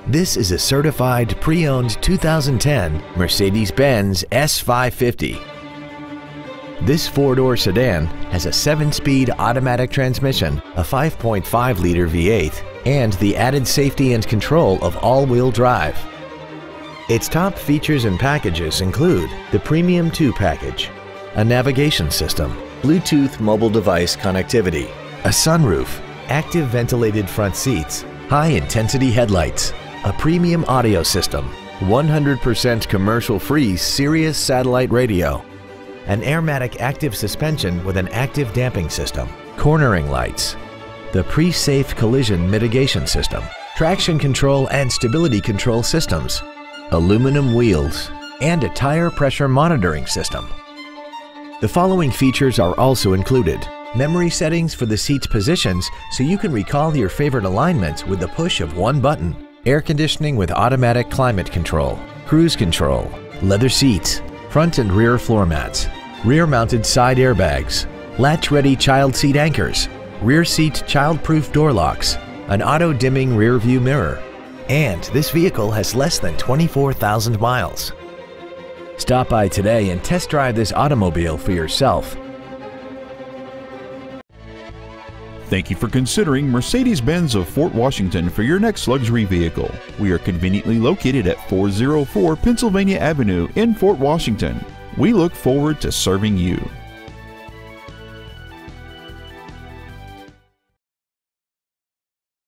This is a certified pre-owned 2010 Mercedes-Benz S550. This four-door sedan has a 7-speed automatic transmission, a 5.5-liter V8, and the added safety and control of all-wheel drive. Its top features and packages include the Premium 2 package, a navigation system, Bluetooth mobile device connectivity, a sunroof, active ventilated front seats, high-intensity headlights, a premium audio system, 100% commercial-free Sirius satellite radio, an Airmatic active suspension with an active damping system, cornering lights, the pre-safe collision mitigation system, traction control and stability control systems, aluminum wheels, and a tire pressure monitoring system. The following features are also included: memory settings for the seat's positions so you can recall your favorite alignments with the push of one button, air conditioning with automatic climate control, cruise control, leather seats, front and rear floor mats, rear-mounted side airbags, latch-ready child seat anchors, rear seat child-proof door locks, an auto-dimming rear-view mirror, and this vehicle has less than 24,000 miles. Stop by today and test drive this automobile for yourself. Thank you for considering Mercedes-Benz of Fort Washington for your next luxury vehicle. We are conveniently located at 404 Pennsylvania Avenue in Fort Washington. We look forward to serving you.